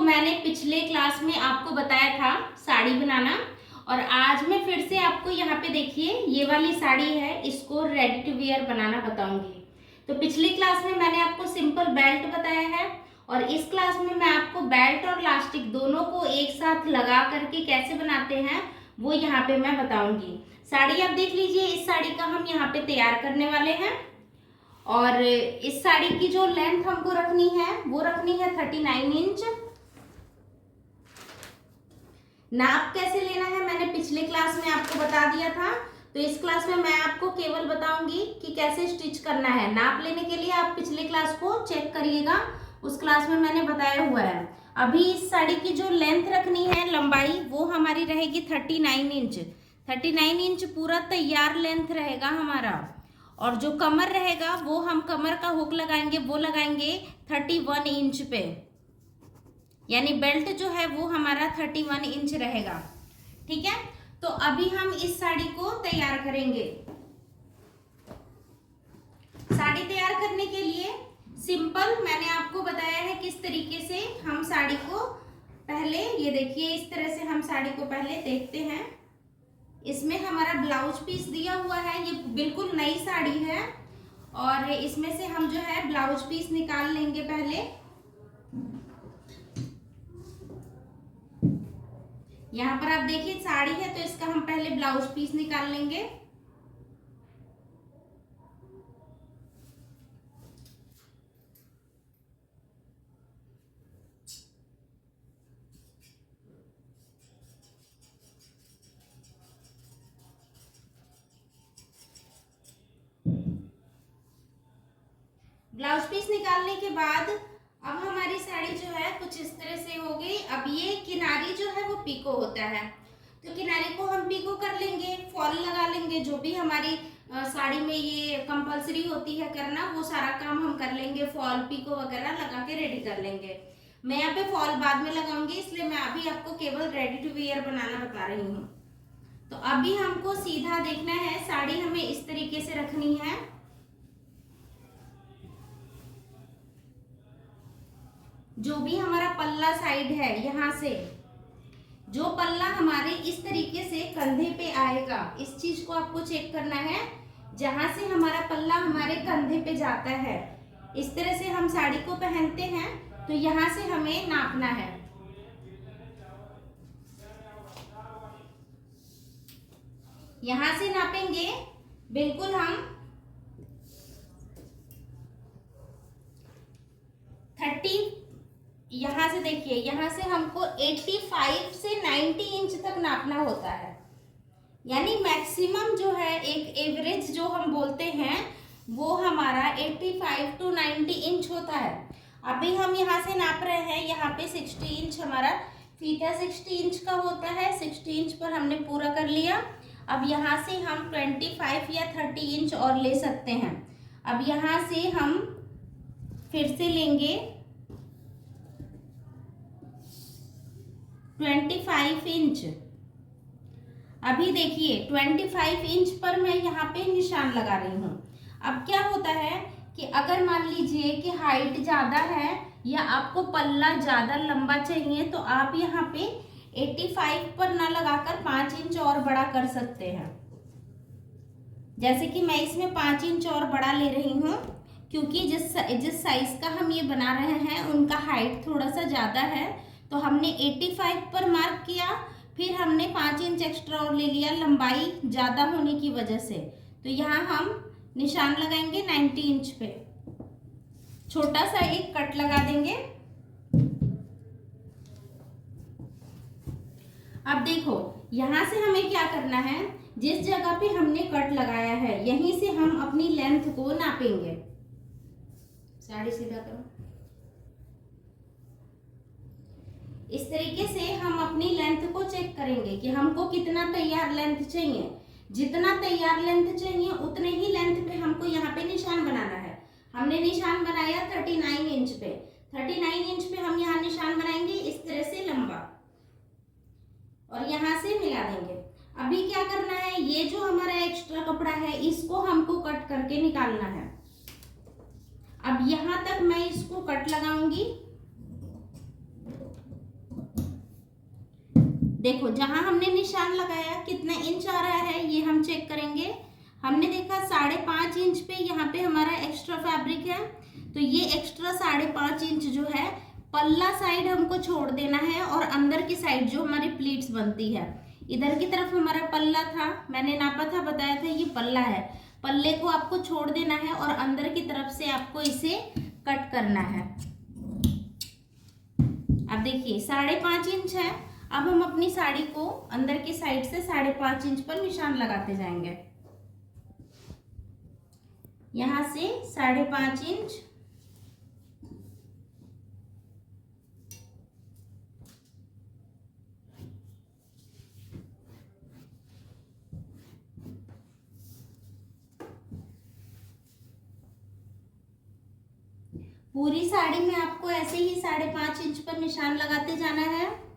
मैंने पिछले क्लास में आपको बताया था साड़ी बनाना, और आज मैं फिर से आपको यहाँ पे देखिए ये वाली साड़ी है, इसको रेडी टू वियर बनाना बताऊंगी। तो पिछली क्लास में मैंने आपको सिंपल बेल्ट बताया है, और इस क्लास में मैं आपको बेल्ट और लास्टिक दोनों को एक साथ लगा करके कैसे बनाते हैं वो यहाँ पे मैं बताऊंगी। साड़ी आप देख लीजिए, इस साड़ी का हम यहाँ पे तैयार करने वाले हैं, और इस साड़ी की जो लेंथ हमको रखनी है वो रखनी है 39 इंच। नाप कैसे लेना है मैंने पिछले क्लास में आपको बता दिया था, तो इस क्लास में मैं आपको केवल बताऊंगी कि कैसे स्टिच करना है। नाप लेने के लिए आप पिछले क्लास को चेक करिएगा, उस क्लास में मैंने बताया हुआ है। अभी इस साड़ी की जो लेंथ रखनी है, लंबाई, वो हमारी रहेगी 39 इंच। 39 इंच पूरा तैयार लेंथ रहेगा हमारा, और जो कमर रहेगा वो हम कमर का हुक लगाएंगे, वो लगाएंगे 31 इंच पे, यानी बेल्ट जो है वो हमारा 31 इंच रहेगा। ठीक है, तो अभी हम इस साड़ी को तैयार करेंगे। साड़ी तैयार करने के लिए सिंपल मैंने आपको बताया है किस तरीके से हम साड़ी को पहले, ये देखिए इस तरह से हम साड़ी को पहले देखते हैं। इसमें हमारा ब्लाउज पीस दिया हुआ है, ये बिल्कुल नई साड़ी है, और इसमें से हम जो है ब्लाउज पीस निकाल लेंगे पहले। यहाँ पर आप देखिए साड़ी है, तो इसका हम पहले ब्लाउज पीस निकाल लेंगे। ब्लाउज पीस निकालने के बाद अब हमारी साड़ी जो है कुछ इस तरह से हो गई। अब ये किनारी जो है वो पीको होता है, तो किनारी को हम पीको कर लेंगे, फॉल लगा लेंगे। जो भी हमारी साड़ी में ये कंपलसरी होती है करना, वो सारा काम हम कर लेंगे, फॉल पीको वगैरह लगा के रेडी कर लेंगे। मैं यहाँ पे फॉल बाद में लगाऊंगी, इसलिए मैं अभी आपको केवल रेडी टू वियर बनाना बता रही हूँ। तो अभी हमको सीधा देखना है, साड़ी हमें इस तरीके से रखनी है। जो भी हमारा पल्ला साइड है, यहाँ से जो पल्ला हमारे इस तरीके से कंधे पे आएगा, इस चीज को आपको चेक करना है। जहां से हमारा पल्ला हमारे कंधे पे जाता है, इस तरह से हम साड़ी को पहनते हैं, तो यहाँ से हमें नापना है। यहाँ से नापेंगे बिल्कुल हम 30, यहाँ से देखिए, यहाँ से हमको 85 से 90 इंच तक नापना होता है, यानी मैक्सिमम जो है एक एवरेज जो हम बोलते हैं वो हमारा 85 टू 90 इंच होता है। अभी हम यहाँ से नाप रहे हैं, यहाँ पे 60 इंच हमारा फीता 60 इंच का होता है, 60 इंच पर हमने पूरा कर लिया। अब यहाँ से हम 25 या 30 इंच और ले सकते हैं। अब यहाँ से हम फिर से लेंगे 25 इंच। अभी देखिए 25 इंच पर मैं यहाँ पे निशान लगा रही हूँ। अब क्या होता है कि अगर मान लीजिए कि हाइट ज़्यादा है या आपको पल्ला ज़्यादा लंबा चाहिए, तो आप यहाँ पे 85 पर ना लगाकर 5 इंच और बड़ा कर सकते हैं। जैसे कि मैं इसमें 5 इंच और बड़ा ले रही हूँ, क्योंकि जिस साइज का हम ये बना रहे हैं उनका हाइट थोड़ा सा ज़्यादा है, तो हमने 85 पर मार्क किया, फिर हमने 5 इंच एक्स्ट्रा और ले लिया लंबाई ज़्यादा होने की वजह से। तो यहाँ हम निशान लगाएंगे 90 इंच पे, छोटा सा एक कट लगा देंगे। अब देखो यहाँ से हमें क्या करना है, जिस जगह पे हमने कट लगाया है यहीं से हम अपनी लेंथ को नापेंगे। साड़ी सीधा करो। इस तरीके से हम अपनी लेंथ को चेक करेंगे कि हमको कितना तैयार लेंथ चाहिए। जितना तैयार लेंथ चाहिए उतने ही लेंथ पे हमको यहाँ पे निशान बनाना है। हमने निशान बनाया 39 इंच पे, 39 इंच पे हम यहाँ निशान बनाएंगे इस तरह से लंबा, और यहाँ से मिला देंगे। अभी क्या करना है, ये जो हमारा एक्स्ट्रा कपड़ा है इसको हमको कट करके निकालना है। अब यहाँ तक मैं इसको कट लगाऊंगी। देखो जहां हमने निशान लगाया कितना इंच आ रहा है ये हम चेक करेंगे। हमने देखा 5.5 इंच पे यहाँ पे हमारा एक्स्ट्रा फैब्रिक है, तो ये एक्स्ट्रा 5.5 इंच जो है पल्ला साइड हमको छोड़ देना है, और अंदर की साइड जो हमारी प्लीट्स बनती है, इधर की तरफ हमारा पल्ला था, मैंने नापा था, बताया था ये पल्ला है, पल्ले को आपको छोड़ देना है और अंदर की तरफ से आपको इसे कट करना है। अब देखिए 5.5 इंच है। अब हम अपनी साड़ी को अंदर की साइड से 5.5 इंच पर निशान लगाते जाएंगे। यहां से 5.5 इंच, पूरी साड़ी में आपको ऐसे ही 5.5 इंच पर निशान लगाते जाना है।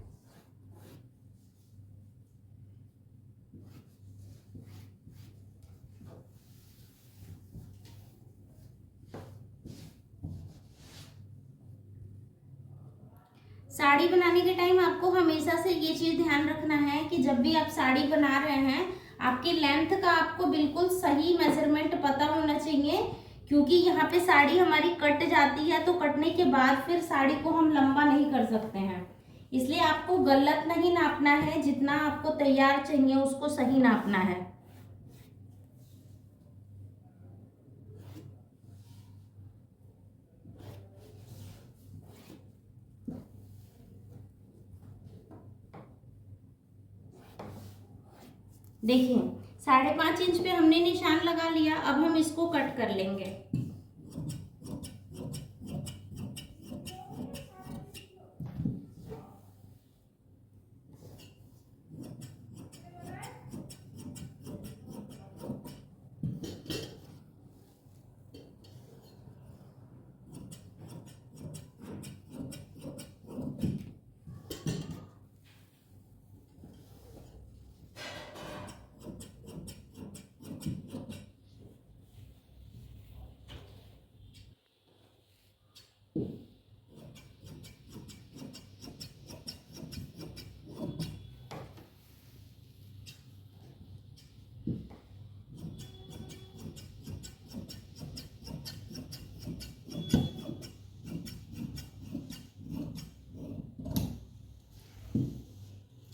साड़ी बनाने के टाइम आपको हमेशा से ये चीज ध्यान रखना है कि जब भी आप साड़ी बना रहे हैं आपकी लेंथ का आपको बिल्कुल सही मेजरमेंट पता होना चाहिए, क्योंकि यहाँ पे साड़ी हमारी कट जाती है तो कटने के बाद फिर साड़ी को हम लंबा नहीं कर सकते हैं। इसलिए आपको गलत नहीं नापना है, जितना आपको तैयार चाहिए उसको सही नापना है। देखिए 5.5 इंच पे हमने निशान लगा लिया। अब हम इसको कट कर लेंगे।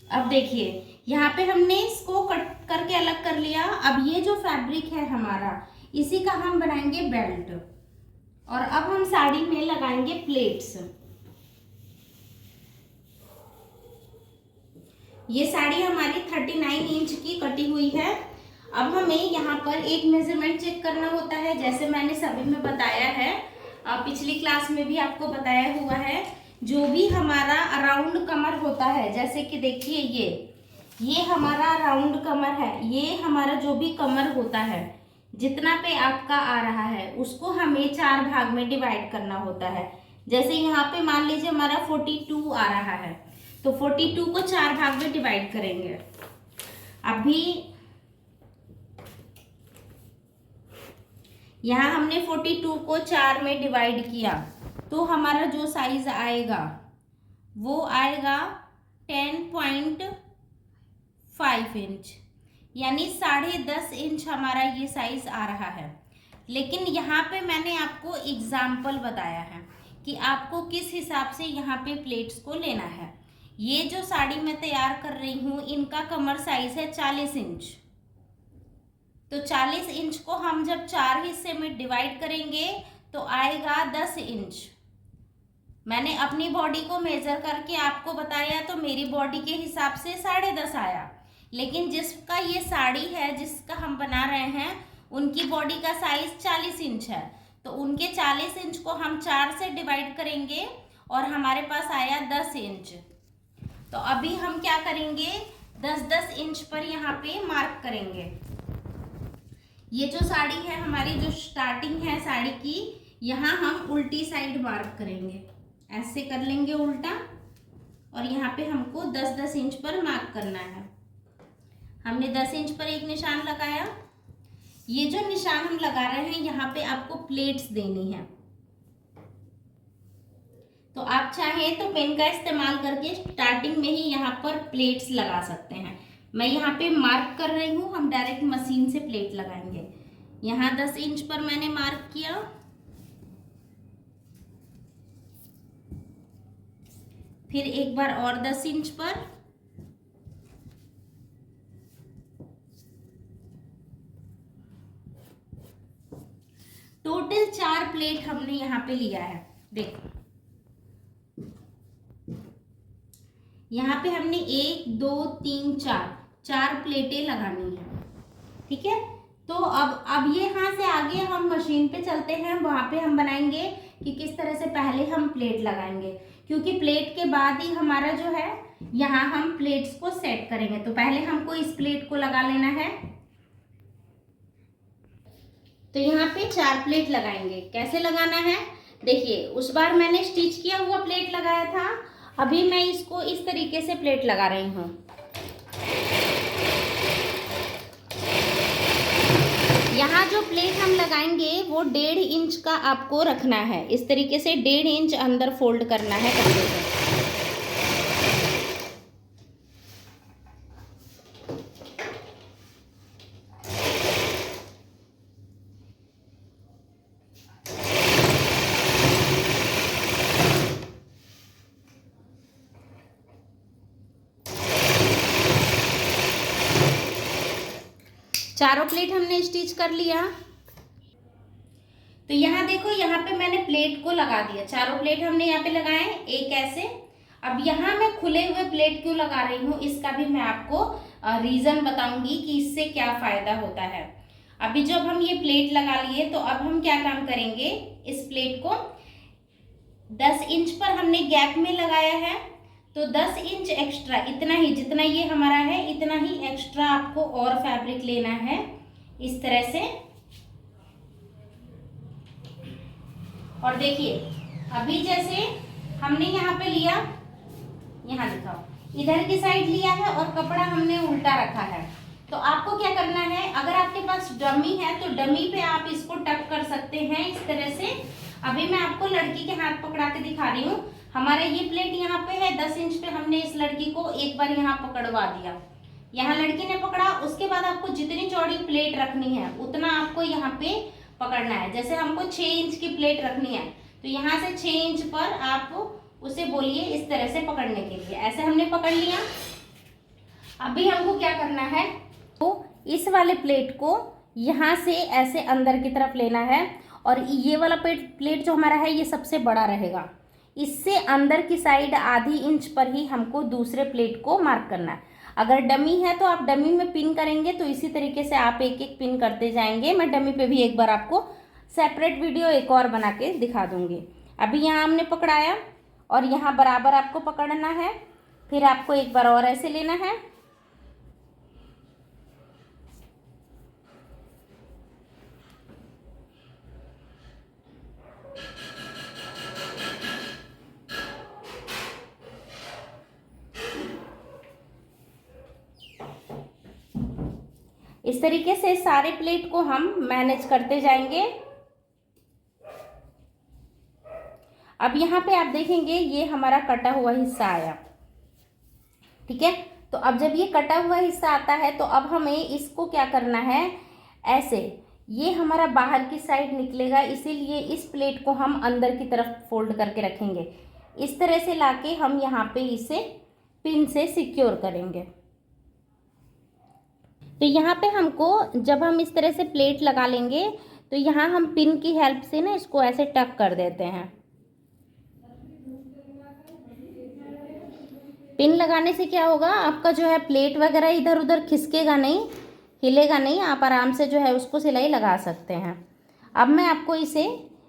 अब देखिए यहाँ पे हमने इसको कट करके अलग कर लिया। अब ये जो फैब्रिक है हमारा, इसी का हम बनाएंगे बेल्ट, और अब हम साड़ी में लगाएंगे प्लेट्स। ये साड़ी हमारी 39 इंच की कटी हुई है। अब हमें यहाँ पर एक मेजरमेंट चेक करना होता है, जैसे मैंने सभी में बताया है, पिछली क्लास में भी आपको बताया हुआ है। जो भी हमारा राउंड कमर होता है, जैसे कि देखिए ये हमारा राउंड कमर है, ये हमारा जो भी कमर होता है जितना पे आपका आ रहा है उसको हमें 4 भाग में डिवाइड करना होता है। जैसे यहाँ पे मान लीजिए हमारा 42 आ रहा है, तो 42 को 4 भाग में डिवाइड करेंगे। अभी यहाँ हमने 42 को 4 में डिवाइड किया, तो हमारा जो साइज आएगा वो आएगा 10.5 इंच, यानी 10.5 इंच हमारा ये साइज आ रहा है। लेकिन यहाँ पे मैंने आपको एग्जाम्पल बताया है कि आपको किस हिसाब से यहाँ पे प्लेट्स को लेना है। ये जो साड़ी मैं तैयार कर रही हूँ इनका कमर साइज है 40 इंच, तो 40 इंच को हम जब 4 हिस्से में डिवाइड करेंगे तो आएगा 10 इंच। मैंने अपनी बॉडी को मेजर करके आपको बताया, तो मेरी बॉडी के हिसाब से 10.5 आया। लेकिन जिसका ये साड़ी है, जिसका हम बना रहे हैं, उनकी बॉडी का साइज 40 इंच है, तो उनके 40 इंच को हम 4 से डिवाइड करेंगे और हमारे पास आया 10 इंच। तो अभी हम क्या करेंगे, 10-10 इंच पर यहाँ पे मार्क करेंगे। ये जो साड़ी है हमारी, जो स्टार्टिंग है साड़ी की, यहाँ हम उल्टी साइड मार्क करेंगे, ऐसे कर लेंगे उल्टा, और यहाँ पे हमको 10-10 इंच पर मार्क करना है। हमने 10 इंच पर एक निशान लगाया। ये जो निशान हम लगा रहे हैं यहाँ पे आपको प्लेट्स देनी है, तो आप आप चाहें तो पेन का इस्तेमाल करके स्टार्टिंग में ही यहाँ पर प्लेट्स लगा सकते हैं। मैं यहाँ पे मार्क कर रही हूँ, हम डायरेक्ट मशीन से प्लेट लगाएंगे। यहाँ 10 इंच पर मैंने मार्क किया, फिर एक बार और 10 इंच पर, टोटल 4 प्लेट हमने यहाँ पे लिया है। देखो यहाँ पे हमने 1 2 3 4 प्लेटें लगानी है। ठीक है, तो अब ये यहाँ से आगे हम मशीन पे चलते हैं, वहां पे हम बनाएंगे कि किस तरह से पहले हम प्लेट लगाएंगे, क्योंकि प्लेट के बाद ही हमारा जो है यहाँ हम प्लेट्स को सेट करेंगे। तो पहले हमको इस प्लेट को लगा लेना है। तो यहाँ पे 4 प्लेट लगाएंगे। कैसे लगाना है देखिए, उस बार मैंने स्टिच किया हुआ प्लेट लगाया था, अभी मैं इसको इस तरीके से प्लेट लगा रही हूँ। यहाँ जो प्लेट हम लगाएंगे वो 1.5 इंच का आपको रखना है, इस तरीके से 1.5 इंच अंदर फोल्ड करना है कपड़े से। चारों प्लेट हमने स्टिच कर लिया। तो यहाँ देखो, यहाँ पे मैंने प्लेट को लगा दिया, चारों प्लेट हमने यहाँ पे लगाए, एक ऐसे। अब यहाँ मैं खुले हुए प्लेट क्यों लगा रही हूँ, इसका भी मैं आपको रीजन बताऊंगी कि इससे क्या फायदा होता है। अभी जब हम ये प्लेट लगा लिए तो अब हम क्या काम करेंगे, इस प्लेट को 10 इंच पर हमने गैप में लगाया है, तो 10 इंच एक्स्ट्रा, इतना ही, जितना ये हमारा है इतना ही एक्स्ट्रा आपको और फैब्रिक लेना है इस तरह से। और देखिए अभी जैसे हमने यहाँ पे लिया, यहाँ दिखाओ, इधर की साइड लिया है और कपड़ा हमने उल्टा रखा है। तो आपको क्या करना है, अगर आपके पास डमी है तो डमी पे आप इसको टक कर सकते हैं इस तरह से। अभी मैं आपको लड़की के हाथ पकड़ा के दिखा रही हूँ। हमारा ये प्लेट यहाँ पे है 10 इंच पे, हमने इस लड़की को एक बार यहाँ पकड़वा दिया, यहाँ लड़की ने पकड़ा। उसके बाद आपको जितनी चौड़ी प्लेट रखनी है उतना आपको यहाँ पे पकड़ना है। जैसे हमको 6 इंच की प्लेट रखनी है तो यहाँ से 6 इंच पर आप उसे बोलिए इस तरह से पकड़ने के लिए। ऐसे हमने पकड़ लिया। अभी हमको क्या करना है, तो इस वाले प्लेट को यहाँ से ऐसे अंदर की तरफ लेना है, और ये वाला प्लेट जो हमारा है ये सबसे बड़ा रहेगा। इससे अंदर की साइड आधी इंच पर ही हमको दूसरे प्लेट को मार्क करना है। अगर डमी है तो आप डमी में पिन करेंगे, तो इसी तरीके से आप एक एक पिन करते जाएंगे। मैं डमी पे भी एक बार आपको सेपरेट वीडियो एक और बना के दिखा दूंगी। अभी यहाँ हमने पकड़ाया और यहाँ बराबर आपको पकड़ना है, फिर आपको एक बार और ऐसे लेना है। इस तरीके से सारे प्लेट को हम मैनेज करते जाएंगे। अब यहाँ पे आप देखेंगे ये हमारा कटा हुआ हिस्सा आया, ठीक है। तो अब जब ये कटा हुआ हिस्सा आता है तो अब हमें इसको क्या करना है, ऐसे ये हमारा बाहर की साइड निकलेगा, इसीलिए इस प्लेट को हम अंदर की तरफ फोल्ड करके रखेंगे। इस तरह से लाके हम यहाँ पे इसे पिन से सिक्योर करेंगे। तो यहाँ पे हमको जब हम इस तरह से प्लेट लगा लेंगे तो यहाँ हम पिन की हेल्प से ना इसको ऐसे टक कर देते हैं। पिन लगाने से क्या होगा, आपका जो है प्लेट वगैरह इधर उधर खिसकेगा नहीं, हिलेगा नहीं, आप आराम से जो है उसको सिलाई लगा सकते हैं। अब मैं आपको इसे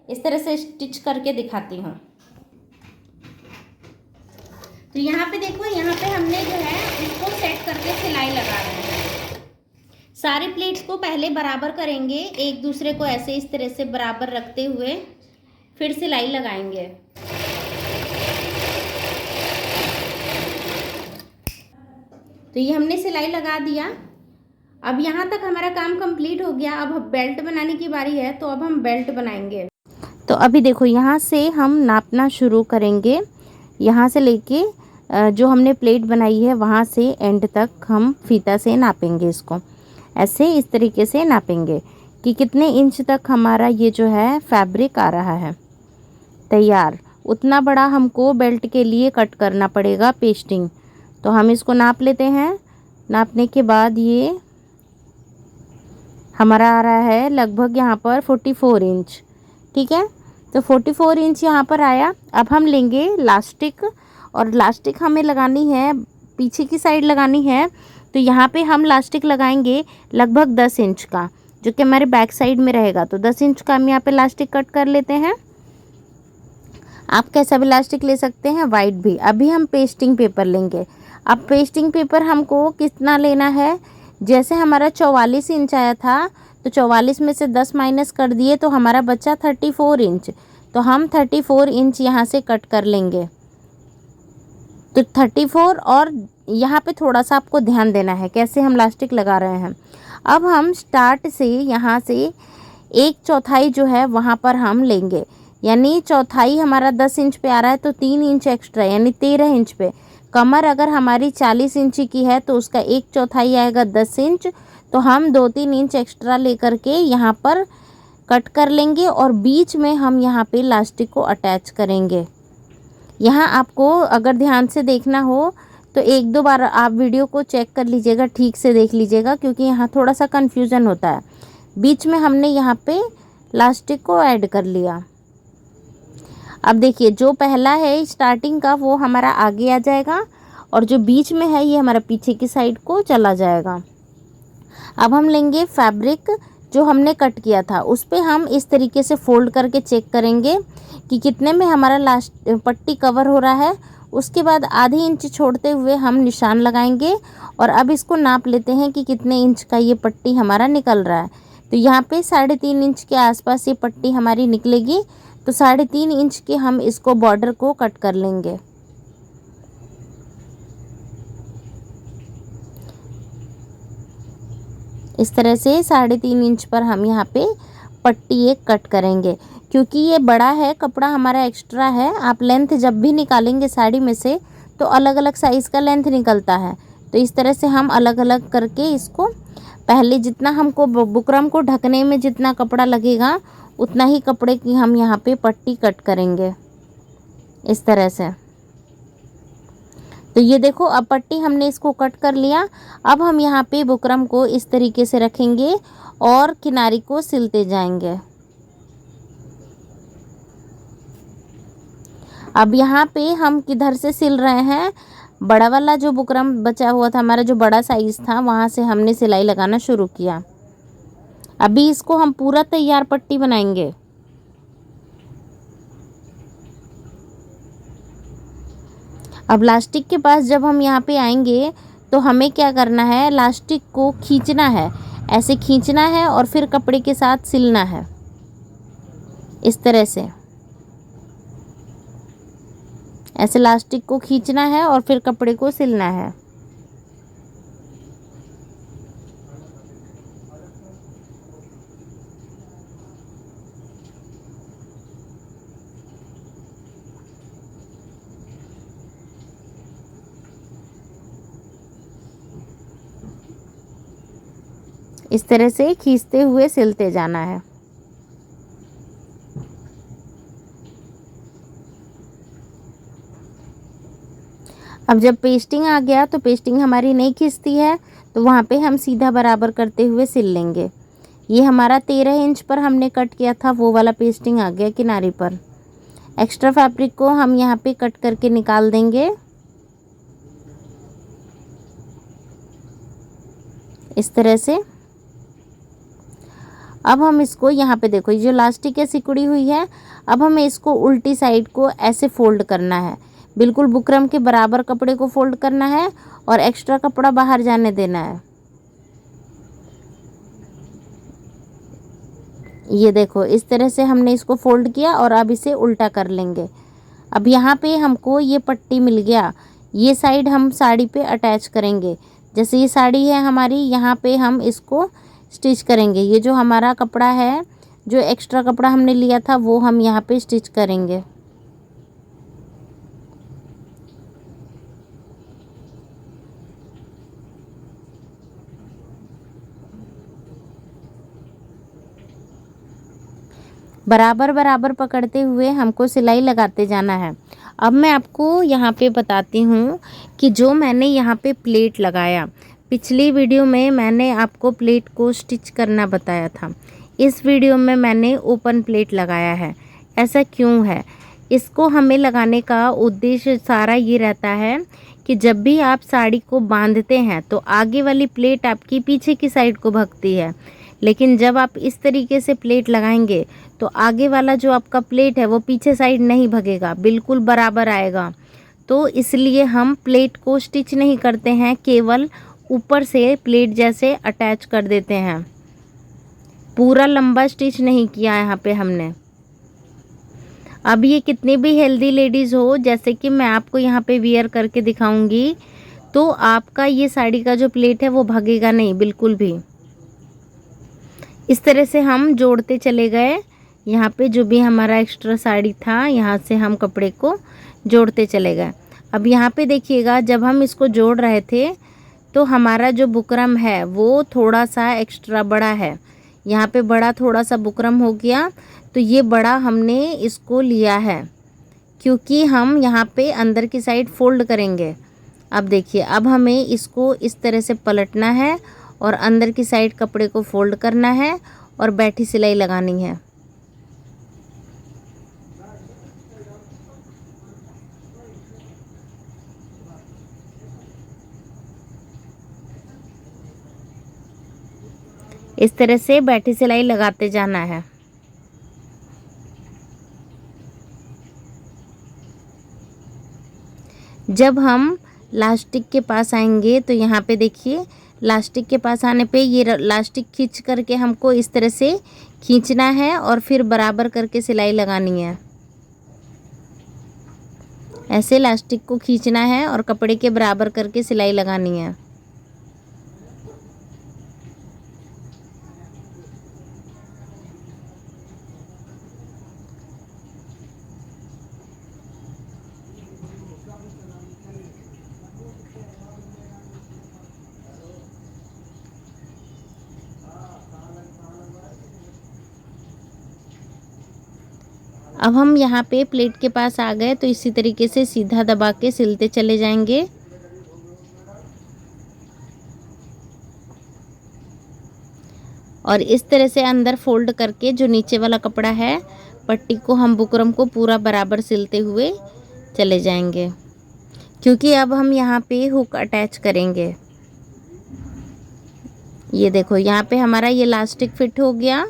इस तरह से स्टिच करके दिखाती हूँ। तो यहाँ पे देखो, यहाँ पे हमने जो है इसको सेट करके सिलाई लगा रहे हैं। सारे प्लेट्स को पहले बराबर करेंगे, एक दूसरे को ऐसे इस तरह से बराबर रखते हुए फिर सिलाई लगाएंगे। तो ये हमने सिलाई लगा दिया। अब यहाँ तक हमारा काम कंप्लीट हो गया। अब बेल्ट बनाने की बारी है, तो अब हम बेल्ट बनाएंगे। तो अभी देखो यहाँ से हम नापना शुरू करेंगे। यहाँ से लेके जो हमने प्लेट बनाई है वहाँ से एंड तक हम फीता से नापेंगे इसको। ऐसे इस तरीके से नापेंगे कि कितने इंच तक हमारा ये जो है फैब्रिक आ रहा है तैयार। उतना बड़ा हमको बेल्ट के लिए कट करना पड़ेगा पेस्टिंग। तो हम इसको नाप लेते हैं। नापने के बाद ये हमारा आ रहा है लगभग यहाँ पर 44 इंच। ठीक है, तो 44 इंच यहाँ पर आया। अब हम लेंगे लास्टिक, और लास्टिक हमें लगानी है पीछे की साइड लगानी है। तो यहाँ पे हम लास्टिक लगाएंगे लगभग 10 इंच का, जो कि हमारे बैक साइड में रहेगा। तो 10 इंच का हम यहाँ पे लास्टिक कट कर लेते हैं। आप कैसा भी लास्टिक ले सकते हैं, वाइट भी। अभी हम पेस्टिंग पेपर लेंगे। अब पेस्टिंग पेपर हमको कितना लेना है, जैसे हमारा 44 इंच आया था तो 44 में से 10 माइनस कर दिए तो हमारा बचा 34 इंच। तो हम 34 इंच यहाँ से कट कर लेंगे। तो 34, और यहाँ पे थोड़ा सा आपको ध्यान देना है कैसे हम लास्टिक लगा रहे हैं। अब हम स्टार्ट से यहाँ से 1/4 जो है वहाँ पर हम लेंगे, यानी चौथाई हमारा 10 इंच पे आ रहा है तो 3 इंच एक्स्ट्रा यानी 13 इंच पे। कमर अगर हमारी 40 इंच की है तो उसका 1/4 आएगा 10 इंच। तो हम 2-3 इंच एक्स्ट्रा लेकर के यहाँ पर कट कर लेंगे और बीच में हम यहाँ पे लास्टिक को अटैच करेंगे। यहाँ आपको अगर ध्यान से देखना हो तो 1-2 बार आप वीडियो को चेक कर लीजिएगा, ठीक से देख लीजिएगा, क्योंकि यहाँ थोड़ा सा कन्फ्यूज़न होता है। बीच में हमने यहाँ पे लास्टिक को ऐड कर लिया। अब देखिए जो पहला है स्टार्टिंग का वो हमारा आगे आ जाएगा, और जो बीच में है ये हमारा पीछे की साइड को चला जाएगा। अब हम लेंगे फैब्रिक जो हमने कट किया था, उस पर हम इस तरीके से फोल्ड करके चेक करेंगे कि कितने में हमारा लास्ट पट्टी कवर हो रहा है। उसके बाद आधी इंच छोड़ते हुए हम निशान लगाएंगे, और अब इसको नाप लेते हैं कि कितने इंच का ये पट्टी हमारा निकल रहा है। तो यहाँ पे 3.5 इंच के आसपास ये पट्टी हमारी निकलेगी। तो 3.5 इंच के हम इसको बॉर्डर को कट कर लेंगे। इस तरह से 3.5 इंच पर हम यहाँ पे पट्टी एक कट करेंगे। क्योंकि ये बड़ा है कपड़ा हमारा एक्स्ट्रा है, आप लेंथ जब भी निकालेंगे साड़ी में से तो अलग अलग साइज़ का लेंथ निकलता है। तो इस तरह से हम अलग अलग करके इसको पहले जितना हमको बुकरम को ढकने में जितना कपड़ा लगेगा उतना ही कपड़े की हम यहाँ पे पट्टी कट करेंगे इस तरह से। तो ये देखो अब पट्टी हमने इसको कट कर लिया। अब हम यहाँ पे बुकरम को इस तरीके से रखेंगे और किनारी को सिलते जाएंगे। अब यहाँ पे हम किधर से सिल रहे हैं, बड़ा वाला जो बुकरम बचा हुआ था हमारा, जो बड़ा साइज़ था, वहाँ से हमने सिलाई लगाना शुरू किया। अभी इसको हम पूरा तैयार पट्टी बनाएंगे। अब लास्टिक के पास जब हम यहाँ पे आएंगे तो हमें क्या करना है, लास्टिक को खींचना है, ऐसे खींचना है और फिर कपड़े के साथ सिलना है इस तरह से। ऐसे लास्टिक को खींचना है और फिर कपड़े को सिलना है। इस तरह से खींचते हुए सिलते जाना है। अब जब पेस्टिंग आ गया तो पेस्टिंग हमारी नहीं खींचती है, तो वहाँ पे हम सीधा बराबर करते हुए सिल लेंगे। ये हमारा 13 इंच पर हमने कट किया था वो वाला पेस्टिंग आ गया किनारे पर। एक्स्ट्रा फैब्रिक को हम यहाँ पे कट करके निकाल देंगे इस तरह से। अब हम इसको यहाँ पे देखो, ये जो लास्टिक है सिकुड़ी हुई है, अब हमें इसको उल्टी साइड को ऐसे फोल्ड करना है, बिल्कुल बुकरम के बराबर कपड़े को फोल्ड करना है और एक्स्ट्रा कपड़ा बाहर जाने देना है। ये देखो इस तरह से हमने इसको फोल्ड किया और अब इसे उल्टा कर लेंगे। अब यहाँ पे हमको ये पट्टी मिल गया, ये साइड हम साड़ी पे अटैच करेंगे। जैसे ये साड़ी है हमारी, यहाँ पे हम इसको स्टिच करेंगे। ये जो हमारा कपड़ा है, जो एक्स्ट्रा कपड़ा हमने लिया था वो हम यहाँ पे स्टिच करेंगे। बराबर बराबर पकड़ते हुए हमको सिलाई लगाते जाना है। अब मैं आपको यहाँ पे बताती हूँ कि जो मैंने यहाँ पे प्लेट लगाया, पिछली वीडियो में मैंने आपको प्लेट को स्टिच करना बताया था, इस वीडियो में मैंने ओपन प्लेट लगाया है। ऐसा क्यों है? इसको हमें लगाने का उद्देश्य सारा ये रहता है कि जब भी आप साड़ी को बांधते हैं तो आगे वाली प्लेट आपकी पीछे की साइड को भगती है, लेकिन जब आप इस तरीके से प्लेट लगाएंगे तो आगे वाला जो आपका प्लेट है वो पीछे साइड नहीं भगेगा, बिल्कुल बराबर आएगा। तो इसलिए हम प्लेट को स्टिच नहीं करते हैं, केवल ऊपर से प्लेट जैसे अटैच कर देते हैं, पूरा लंबा स्टिच नहीं किया यहाँ पे हमने। अब ये कितनी भी हेल्दी लेडीज़ हो, जैसे कि मैं आपको यहाँ पे वियर करके दिखाऊंगी, तो आपका ये साड़ी का जो प्लेट है वो भगेगा नहीं बिल्कुल भी। इस तरह से हम जोड़ते चले गए, यहाँ पे जो भी हमारा एक्स्ट्रा साड़ी था यहाँ से हम कपड़े को जोड़ते चले गए। अब यहाँ पे देखिएगा, जब हम इसको जोड़ रहे थे तो हमारा जो बुकरम है वो थोड़ा सा एक्स्ट्रा बड़ा है, यहाँ पे बड़ा थोड़ा सा बुकरम हो गया, तो ये बड़ा हमने इसको लिया है क्योंकि हम यहाँ पे अंदर की साइड फोल्ड करेंगे। अब देखिए, अब हमें इसको इस तरह से पलटना है और अंदर की साइड कपड़े को फोल्ड करना है और बैठी सिलाई लगानी है। इस तरह से बैठी सिलाई लगाते जाना है। जब हम लास्टिक के पास आएंगे तो यहाँ पे देखिए, लास्टिक के पास आने पे ये लास्टिक खींच करके हमको इस तरह से खींचना है और फिर बराबर करके सिलाई लगानी है। ऐसे लास्टिक को खींचना है और कपड़े के बराबर करके सिलाई लगानी है। अब हम यहाँ पे प्लेट के पास आ गए, तो इसी तरीके से सीधा दबा के सिलते चले जाएंगे। और इस तरह से अंदर फोल्ड करके जो नीचे वाला कपड़ा है, पट्टी को हम बुकरम को पूरा बराबर सिलते हुए चले जाएंगे, क्योंकि अब हम यहाँ पे हुक अटैच करेंगे। ये देखो, यहाँ पे हमारा ये इलास्टिक फिट हो गया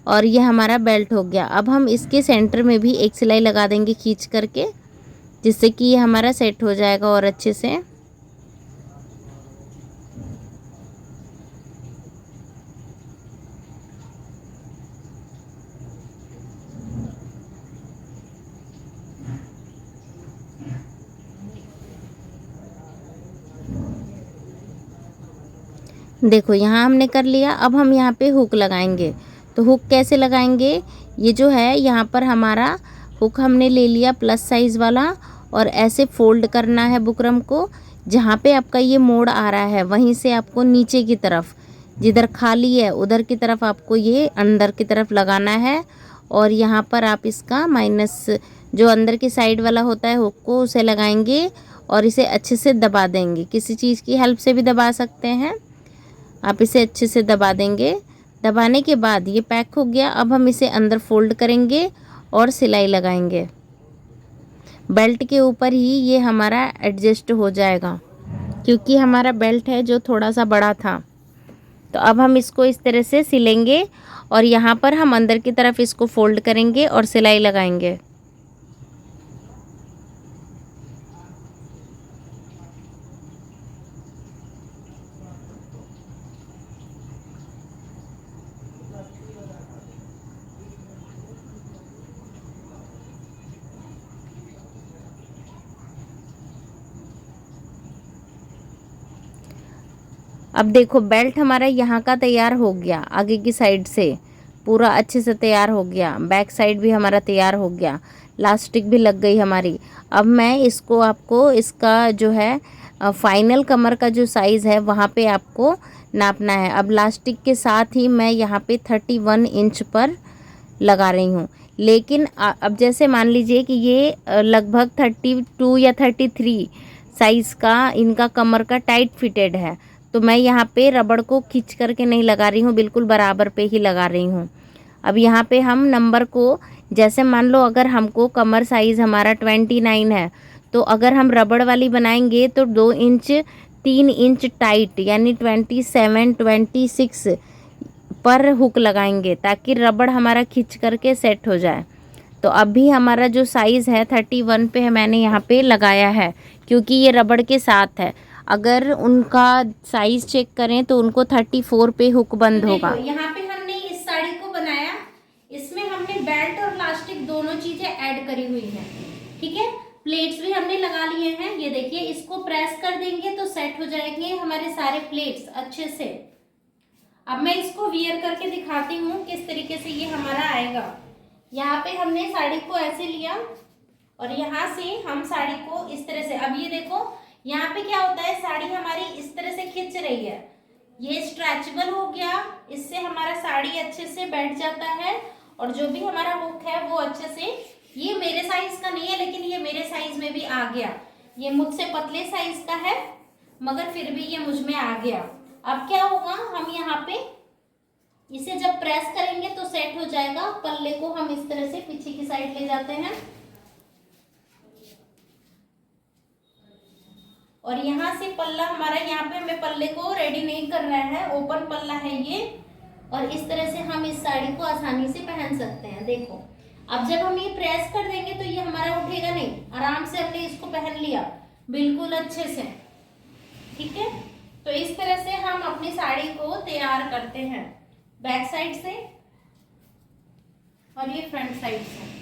और ये हमारा बेल्ट हो गया। अब हम इसके सेंटर में भी एक सिलाई लगा देंगे खींच करके, जिससे कि ये हमारा सेट हो जाएगा और अच्छे से। देखो, यहाँ हमने कर लिया। अब हम यहाँ पे हुक लगाएंगे। तो हुक कैसे लगाएंगे? ये जो है यहाँ पर हमारा हुक हमने ले लिया प्लस साइज़ वाला, और ऐसे फोल्ड करना है बुकरम को। जहाँ पे आपका ये मोड़ आ रहा है वहीं से आपको नीचे की तरफ, जिधर खाली है उधर की तरफ आपको ये अंदर की तरफ लगाना है। और यहाँ पर आप इसका माइनस जो अंदर की साइड वाला होता है हुक को, उसे लगाएंगे और इसे अच्छे से दबा देंगे। किसी चीज़ की हेल्प से भी दबा सकते हैं आप, इसे अच्छे से दबा देंगे। दबाने के बाद ये पैक हो गया। अब हम इसे अंदर फोल्ड करेंगे और सिलाई लगाएंगे। बेल्ट के ऊपर ही ये हमारा एडजस्ट हो जाएगा, क्योंकि हमारा बेल्ट है जो थोड़ा सा बड़ा था। तो अब हम इसको इस तरह से सिलेंगे और यहाँ पर हम अंदर की तरफ इसको फोल्ड करेंगे और सिलाई लगाएंगे। अब देखो, बेल्ट हमारा यहाँ का तैयार हो गया, आगे की साइड से पूरा अच्छे से तैयार हो गया। बैक साइड भी हमारा तैयार हो गया, लास्टिक भी लग गई हमारी। अब मैं इसको आपको इसका जो है फाइनल कमर का जो साइज़ है वहाँ पे आपको नापना है। अब लास्टिक के साथ ही मैं यहाँ पे 31 इंच पर लगा रही हूँ। लेकिन अब जैसे मान लीजिए कि ये लगभग 32 या 33 साइज़ का इनका कमर का टाइट फिटेड है, तो मैं यहाँ पे रबड़ को खींच करके नहीं लगा रही हूँ, बिल्कुल बराबर पे ही लगा रही हूँ। अब यहाँ पे हम नंबर को, जैसे मान लो अगर हमको कमर साइज़ हमारा 29 है, तो अगर हम रबड़ वाली बनाएंगे तो 2 इंच 3 इंच टाइट यानी 27 26 पर हुक लगाएंगे ताकि रबड़ हमारा खींच करके सेट हो जाए। तो अभी हमारा जो साइज़ है 31 पे है, मैंने यहाँ पे लगाया है क्योंकि ये रबड़ के साथ है। अगर उनका साइज़ चेक करें तो उनको 34 पे हुक बंद होगा। यहाँ पे हमने इस साड़ी को बनाया, इसमें हमने बेल्ट और इलास्टिक दोनों चीजें ऐड करी हुई है। ठीक है, प्लेट्स भी हमने लगा लिए हैं। ये देखिए, इसको प्रेस कर देंगे तो सेट हो जाएंगे हमारे सारे प्लेट्स अच्छे से। अब मैं इसको वियर करके दिखाती हूँ किस तरीके से ये हमारा आएगा। यहाँ पे हमने साड़ी को ऐसे लिया और यहाँ से हम साड़ी को इस तरह से, अब ये देखो यहाँ पे क्या होता है, साड़ी हमारी इस तरह से खिंच रही है, ये स्ट्रेचेबल हो गया, इससे हमारा साड़ी अच्छे से बैठ जाता है और जो भी हमारा हुक है वो अच्छे से, ये मेरे साइज का नहीं है लेकिन ये मेरे साइज में भी आ गया। ये मुझसे पतले साइज का है मगर फिर भी ये मुझ में आ गया। अब क्या होगा, हम यहाँ पे इसे जब प्रेस करेंगे तो सेट हो जाएगा। पल्ले को हम इस तरह से पीछे की साइड ले जाते हैं और यहाँ से पल्ला हमारा, यहाँ पे हमें पल्ले को रेडी नहीं करना है, ओपन पल्ला है ये, और इस तरह से हम इस साड़ी को आसानी से पहन सकते हैं। देखो, अब जब हम ये प्रेस कर देंगे तो ये हमारा उठेगा नहीं, आराम से हमने इसको पहन लिया बिल्कुल अच्छे से। ठीक है, तो इस तरह से हम अपनी साड़ी को तैयार करते हैं, बैक साइड से और ये फ्रंट साइड से।